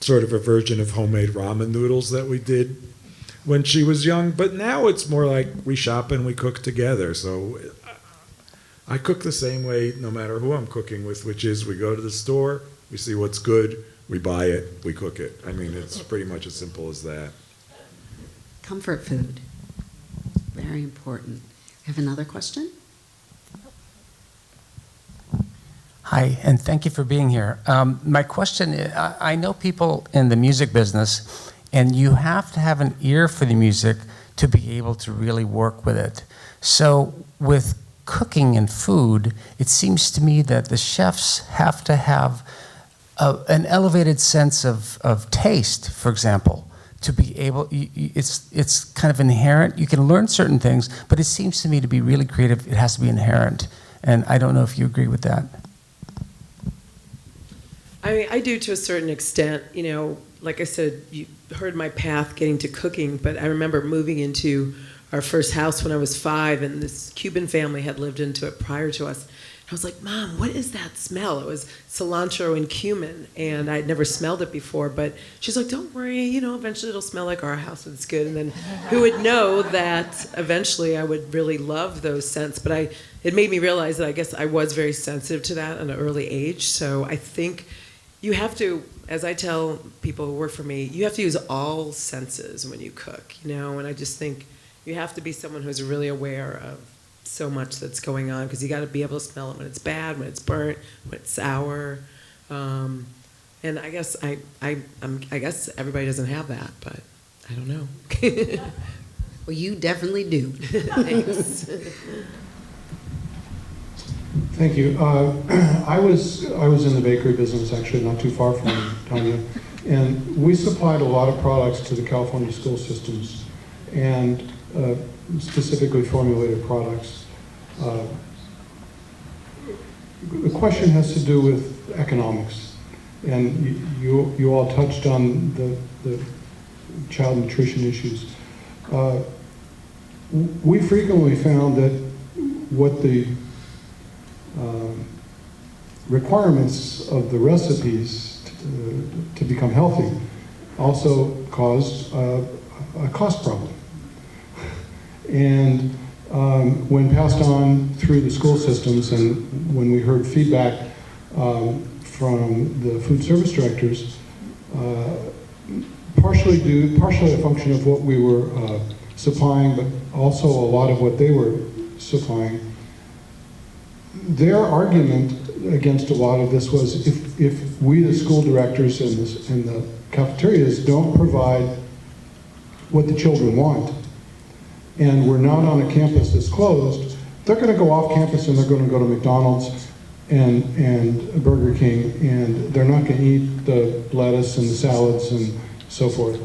sort of a version of homemade ramen noodles that we did when she was young. But now it's more like we shop and we cook together. So I cook the same way no matter who I'm cooking with, which is we go to the store, we see what's good, we buy it, we cook it. I mean, it's pretty much as simple as that. Comfort food. Very important. We have another question? Hi, and thank you for being here. My question is, I know people in the music business, and you have to have an ear for the music to be able to really work with it. So with cooking and food, it seems to me that the chefs have to have an elevated sense of taste, for example, to be able, it's kind of inherent. You can learn certain things, but it seems to me to be really creative, it has to be inherent. And I don't know if you agree with that. I mean, I do to a certain extent. You know, like I said, you heard my path getting to cooking, but I remember moving into our first house when I was 5, and this Cuban family had lived into it prior to us. I was like, Mom, what is that smell? It was cilantro and cumin, and I'd never smelled it before, but she's like, don't worry, you know, eventually it'll smell like our house, and it's good. And then who would know that eventually I would really love those scents, but it made me realize that I guess I was very sensitive to that at an early age. So I think you have to, as I tell people who work for me, you have to use all senses when you cook, you know, and I just think you have to be someone who's really aware of so much that's going on, because you got to be able to smell it when it's bad, when it's burnt, when it's sour, and I guess I guess everybody doesn't have that, but I don't know. Well, you definitely do. Thanks. Thank you. I was in the bakery business, actually, not too far from you, Tanya, and we supplied a lot of products to the California school systems, and specifically formulated products. The question has to do with economics, and you all touched on the child nutrition issues. We frequently found that what the requirements of the recipes to become healthy also caused a cost problem. And when passed on through the school systems, and when we heard feedback from the food service directors, partially a function of what we were supplying, but also a lot of what they were supplying. Their argument against a lot of this was if we, the school directors and the cafeterias, don't provide what the children want, and we're not on a campus that's closed, they're going to go off campus and they're going to go to McDonald's and Burger King, and they're not going to eat the lettuce and the salads and so forth.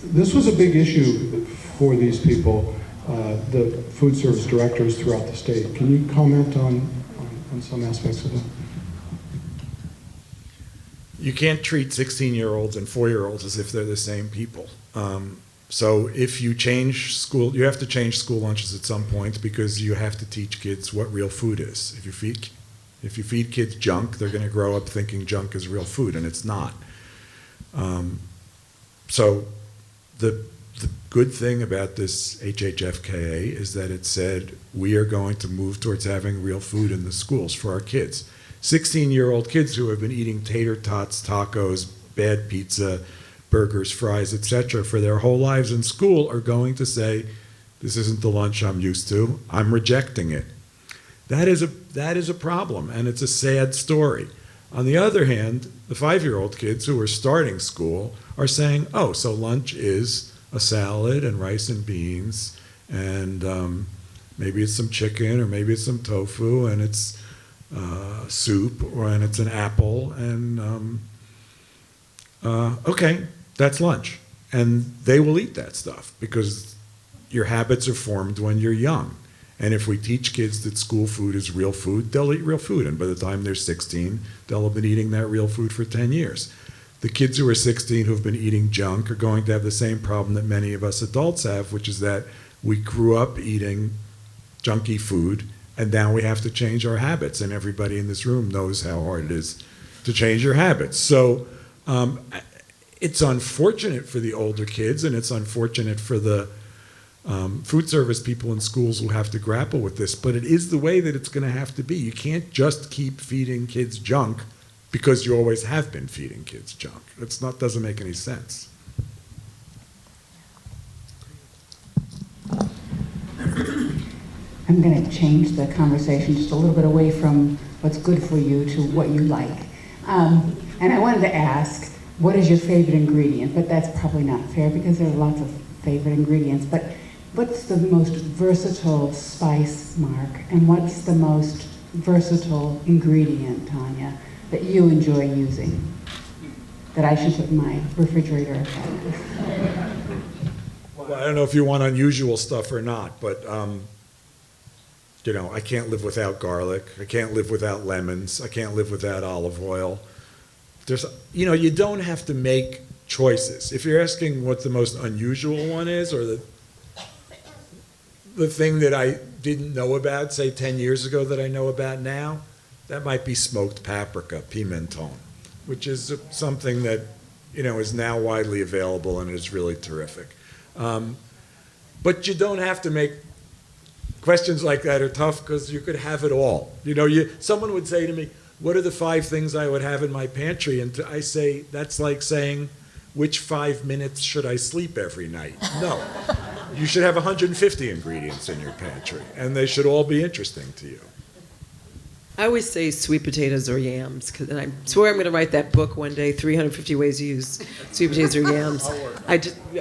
This was a big issue for these people, the food service directors throughout the state. Can you comment on some aspects of that? You can't treat 16-year-olds and 4-year-olds as if they're the same people. So if you change school, you have to change school lunches at some point because you have to teach kids what real food is. If you feed kids junk, they're going to grow up thinking junk is real food, and it's not. So the good thing about this HHFKA is that it said we are going to move towards having real food in the schools for our kids. 16-year-old kids who have been eating tater tots, tacos, bad pizza, burgers, fries, etc. for their whole lives in school are going to say, this isn't the lunch I'm used to, I'm rejecting it. That is a problem, and it's a sad story. On the other hand, the 5-year-old kids who are starting school are saying, oh, so lunch is a salad and rice and beans, and maybe it's some chicken, or maybe it's some tofu, and it's soup, and it's an apple, and okay, that's lunch. And they will eat that stuff because your habits are formed when you're young. And if we teach kids that school food is real food, they'll eat real food. And by the time they're 16, they'll have been eating that real food for 10 years. The kids who are 16 who've been eating junk are going to have the same problem that many of us adults have, which is that we grew up eating junky food, and now we have to change our habits. And everybody in this room knows how hard it is to change your habits. So it's unfortunate for the older kids, and it's unfortunate for the food service people in schools who have to grapple with this, but it is the way that it's going to have to be. You can't just keep feeding kids junk because you always have been feeding kids junk. Doesn't make any sense. I'm going to change the conversation just a little bit away from what's good for you to what you like. And I wanted to ask, what is your favorite ingredient? But that's probably not fair because there are lots of favorite ingredients. But what's the most versatile spice, Mark? And what's the most versatile ingredient, Tanya, that you enjoy using that I should put in my refrigerator? Well, I don't know if you want unusual stuff or not, but I can't live without garlic. I can't live without lemons. I can't live without olive oil. You don't have to make choices. If you're asking what the most unusual one is, or the thing that I didn't know about, say 10 years ago that I know about now, that might be smoked paprika, pimenton, which is something that is now widely available and is really terrific. But you don't have to make questions like that are tough because you could have it all. Someone would say to me, what are the 5 things I would have in my pantry? And I say, that's like saying, which 5 minutes should I sleep every night? No. You should have 150 ingredients in your pantry, and they should all be interesting to you. I always say sweet potatoes or yams, and I swear I'm going to write that book one day, 350 ways to use sweet potatoes or yams.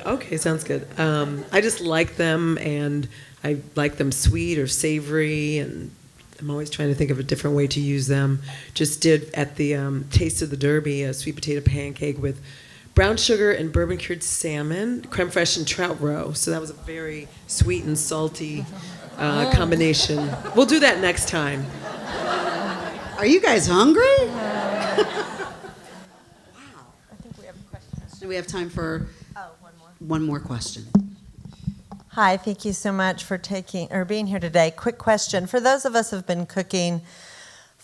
Okay, sounds good. I just like them, and I like them sweet or savory, and I'm always trying to think of a different way to use them. Just did at the Taste of the Derby a sweet potato pancake with brown sugar and bourbon cured salmon, creme fraiche and trout roe. So that was a very sweet and salty combination. We'll do that next time. Are you guys hungry? I think we have a question. Do we have time for one more question? Hi, thank you so much for being here today. Quick question. For those of us who have been cooking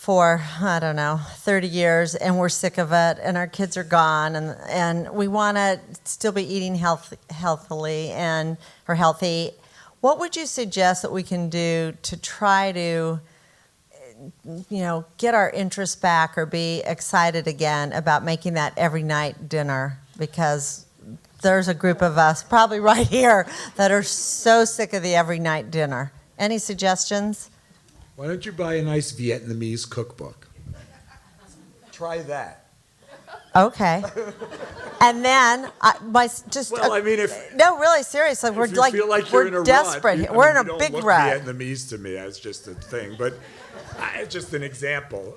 for, I don't know, 30 years, and we're sick of it, and our kids are gone, and we want to still be eating healthily or healthy. What would you suggest that we can do to try to, get our interest back or be excited again about making that every night dinner? Because there's a group of us, probably right here, that are so sick of the every night dinner. Any suggestions? Why don't you buy a nice Vietnamese cookbook? Try that. Okay. And then, no, really, seriously, we're If you feel like you're in a desperate. rut, We're in a you don't big look rut. Vietnamese to me as just a thing, but it's just an example.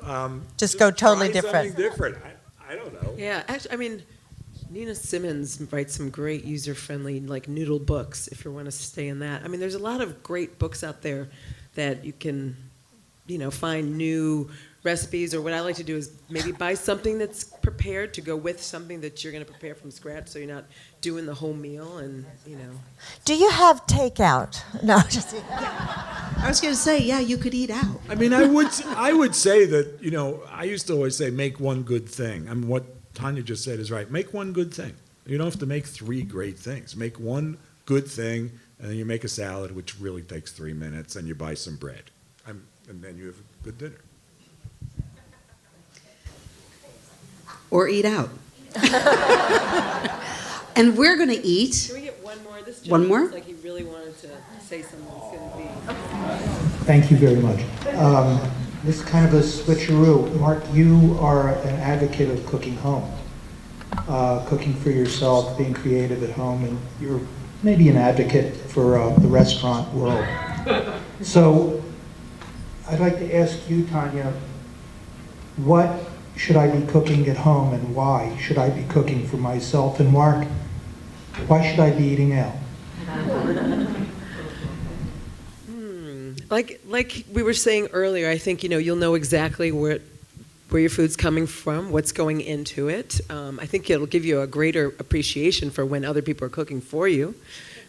Just go totally try different. Something different. I don't know. Yeah, actually, Nina Simmons writes some great user-friendly noodle books if you want to stay in that. There's a lot of great books out there that you can, find new recipes, or what I like to do is maybe buy something that's prepared to go with something that you're going to prepare from scratch, so you're not doing the whole meal and. Do you have takeout? No, just. I was going to say, yeah, you could eat out. I would say that, I used to always say make one good thing. What Tanya just said is right. Make one good thing. You don't have to make 3 great things. Make one good thing, and then you make a salad, which really takes 3 minutes, and you buy some bread. And then you have a good dinner. Or eat out. And we're going to eat. Can we get one more? This One more? looks like he really wanted to say something that's going to be. Thank you very much. This is kind of a switcheroo. Mark, you are an advocate of cooking home, cooking for yourself, being creative at home, and you're maybe an advocate for the restaurant world. So I'd like to ask you, Tanya, what should I be cooking at home, and why should I be cooking for myself? And Mark, why should I be eating out? Like we were saying earlier, I think you'll know exactly where your food's coming from, what's going into it. I think it'll give you a greater appreciation for when other people are cooking for you,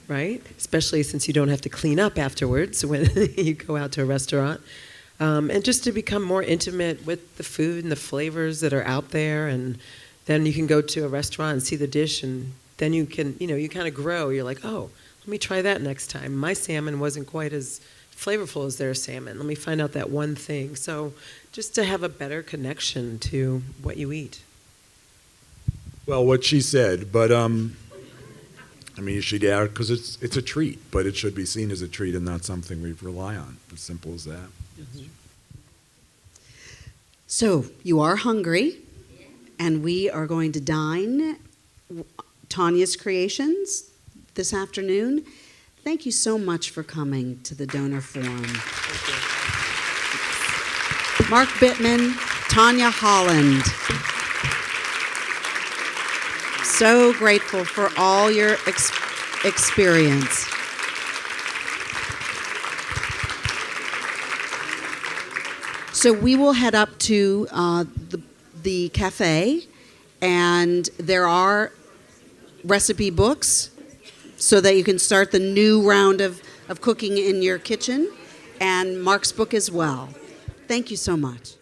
right? Especially since you don't have to clean up afterwards when you go out to a restaurant. And just to become more intimate with the food and the flavors that are out there, and then you can go to a restaurant and see the dish, and then you can, you kind of grow. You're like, oh, let me try that next time. My salmon wasn't quite as flavorful as their salmon. Let me find out that one thing. So just to have a better connection to what you eat. Well, what she said, but you should eat out because it's a treat, but it should be seen as a treat and not something we rely on. As simple as that. Mm-hmm. So you are hungry, and we are going to dine Tanya's Creations this afternoon. Thank you so much for coming to the Donor Forum. Mark Bittman, Tanya Holland. So grateful for all your experience. So we will head up to the cafe, and there are recipe books so that you can start the new round of cooking in your kitchen, and Mark's book as well. Thank you so much.